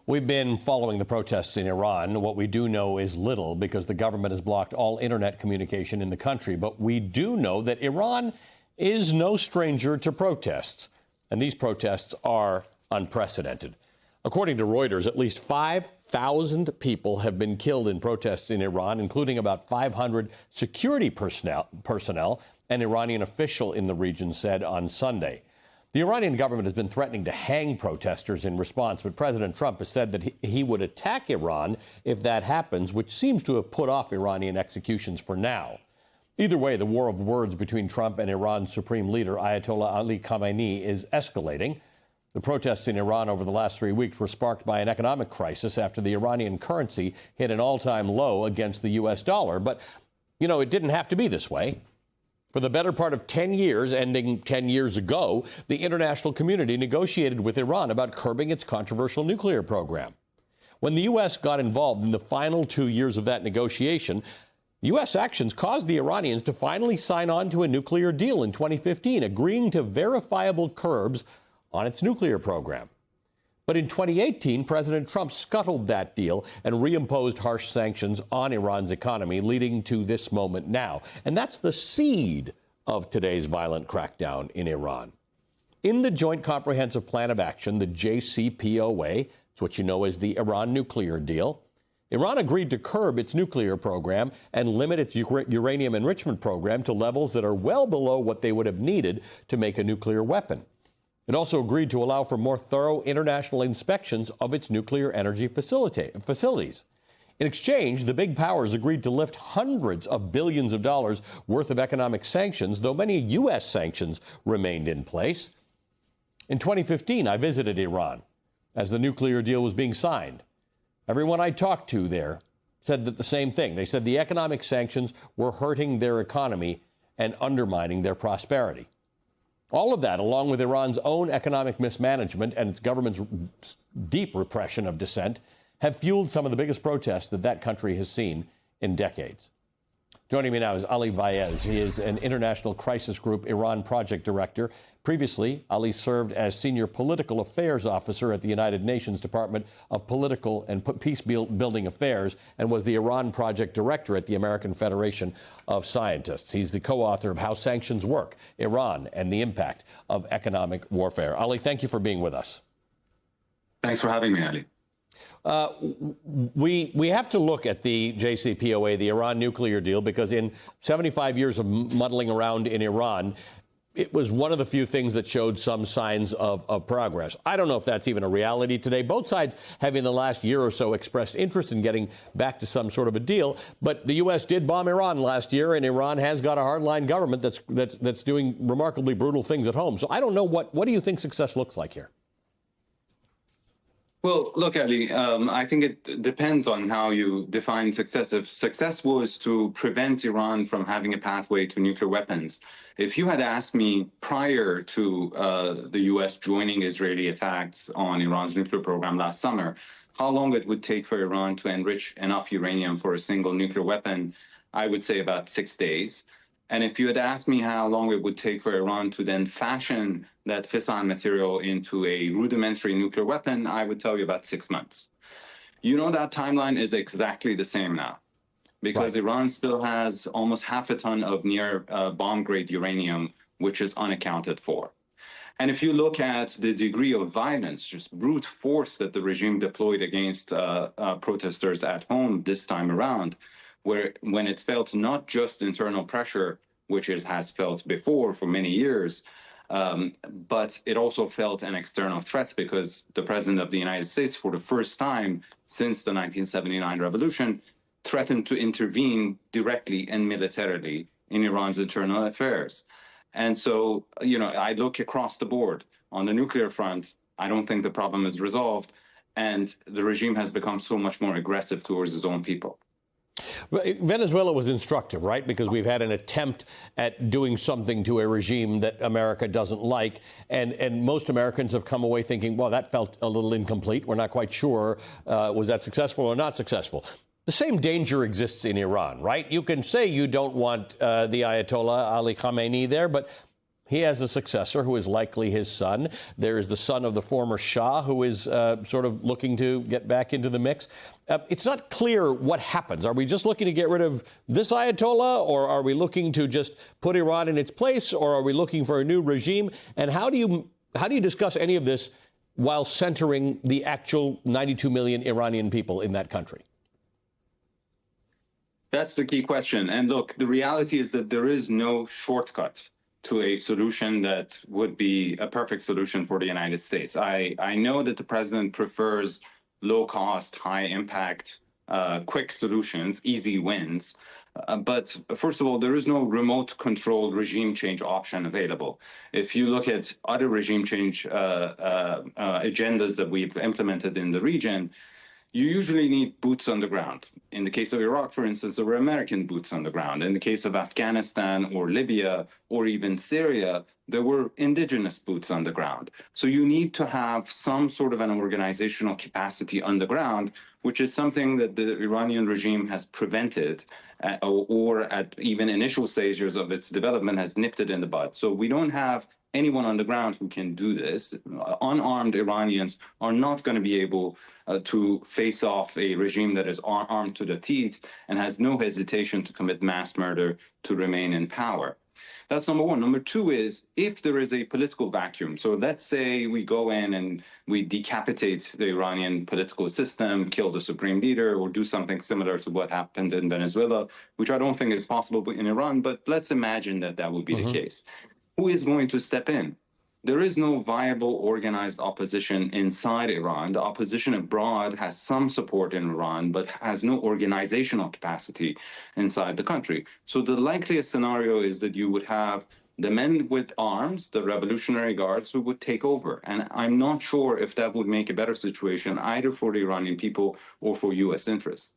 We've been following the protests in Iran. What we do know is little because the government has blocked all internet communication in the country. But we do know that Iran is no stranger to protests, and these protests are unprecedented. According to Reuters, at least 5,000 people have been killed in protests in Iran, including about 500 security personnel, an Iranian official in the region said on Sunday. The Iranian government has been threatening to hang protesters in response, but President Trump has said that he would attack Iran if that happens, which seems to have put off Iranian executions for now. Either way, the war of words between Trump and Iran's supreme leader, Ayatollah Ali Khamenei, is escalating. The protests in Iran over the last 3 weeks were sparked by an economic crisis after the Iranian currency hit an all-time low against the U.S. dollar. But, it didn't have to be this way. For the better part of 10 years, ending 10 years ago, the international community negotiated with Iran about curbing its controversial nuclear program. When the U.S. got involved in the final 2 years of that negotiation, U.S. actions caused the Iranians to finally sign on to a nuclear deal in 2015, agreeing to verifiable curbs on its nuclear program. But in 2018, President Trump scuttled that deal and reimposed harsh sanctions on Iran's economy, leading to this moment now. And that's the seed of today's violent crackdown in Iran. In the Joint Comprehensive Plan of Action, the JCPOA, it's what you know as the Iran nuclear deal, Iran agreed to curb its nuclear program and limit its uranium enrichment program to levels that are well below what they would have needed to make a nuclear weapon. It also agreed to allow for more thorough international inspections of its nuclear energy facilities. In exchange, the big powers agreed to lift hundreds of billions of dollars worth of economic sanctions, though many U.S. sanctions remained in place. In 2015, I visited Iran as the nuclear deal was being signed. Everyone I talked to there said that the same thing. They said the economic sanctions were hurting their economy and undermining their prosperity. All of that, along with Iran's own economic mismanagement and its government's deep repression of dissent, have fueled some of the biggest protests that country has seen in decades. Joining me now is Ali Vaez. He is an International Crisis Group Iran Project Director. Previously, Ali served as Senior Political Affairs Officer at the United Nations Department of Political and Peace-Building Affairs and was the Iran Project Director at the American Federation of Scientists. He's the co-author of How Sanctions Work, Iran and the Impact of Economic Warfare. Ali, thank you for being with us. Thanks for having me, Ali. We have to look at the JCPOA, the Iran nuclear deal, because in 75 years of muddling around in Iran, it was one of the few things that showed some signs of progress. I don't know if that's even a reality today. Both sides have in the last year or so expressed interest in getting back to some sort of a deal. But the U.S. did bomb Iran last year, and Iran has got a hardline government that's doing remarkably brutal things at home. So I don't know, what do you think success looks like here? Well, look, Ali, I think it depends on how you define success. If success was to prevent Iran from having a pathway to nuclear weapons, if you had asked me prior to the U.S. joining Israeli attacks on Iran's nuclear program last summer, how long it would take for Iran to enrich enough uranium for a single nuclear weapon, I would say about 6 days. And if you had asked me how long it would take for Iran to then fashion that fissile material into a rudimentary nuclear weapon, I would tell you about 6 months. That timeline is exactly the same now, because right. Iran still has almost half a ton of near bomb-grade uranium, which is unaccounted for. And if you look at the degree of violence, just brute force that the regime deployed against protesters at home this time around, when it felt not just internal pressure, which it has felt before for many years, but it also felt an external threat because the President of the United States, for the first time since the 1979 revolution, threatened to intervene directly and militarily in Iran's internal affairs. And so, I look across the board. On the nuclear front, I don't think the problem is resolved, and the regime has become so much more aggressive towards its own people. Venezuela was instructive, right? Because we've had an attempt at doing something to a regime that America doesn't like. And most Americans have come away thinking, well, that felt a little incomplete. We're not quite sure, was that successful or not successful? The same danger exists in Iran, right? You can say you don't want the Ayatollah Ali Khamenei there, but He has a successor who is likely his son. There is the son of the former Shah who is sort of looking to get back into the mix. It's not clear what happens. Are we just looking to get rid of this Ayatollah, or are we looking to just put Iran in its place, or are we looking for a new regime? And how do you discuss any of this while centering the actual 92 million Iranian people in that country? That's the key question. And look, the reality is that there is no shortcut to a solution that would be a perfect solution for the United States. I know that the president prefers low-cost, high-impact, quick solutions, easy wins. But first of all, there is no remote-controlled regime change option available. If you look at other regime change agendas that we've implemented in the region, you usually need boots on the ground. In the case of Iraq, for instance, there were American boots on the ground. In the case of Afghanistan or Libya or even Syria, there were indigenous boots on the ground. So you need to have some sort of an organizational capacity on the ground, which is something that the Iranian regime has prevented or at even initial stages of its development has nipped it in the bud. So we don't have anyone on the ground who can do this. Unarmed Iranians are not going to be able to face off a regime that is armed to the teeth and has no hesitation to commit mass murder to remain in power. That's number one. Number two is, if there is a political vacuum, so let's say we go in and we decapitate the Iranian political system, kill the supreme leader, or do something similar to what happened in Venezuela, which I don't think is possible in Iran, but let's imagine that that would be the case. Who is going to step in? There is no viable organized opposition inside Iran. The opposition abroad has some support in Iran, but has no organizational capacity inside the country. So the likeliest scenario is that you would have the men with arms, the Revolutionary Guards, who would take over. And I'm not sure if that would make a better situation either for the Iranian people or for U.S. interests.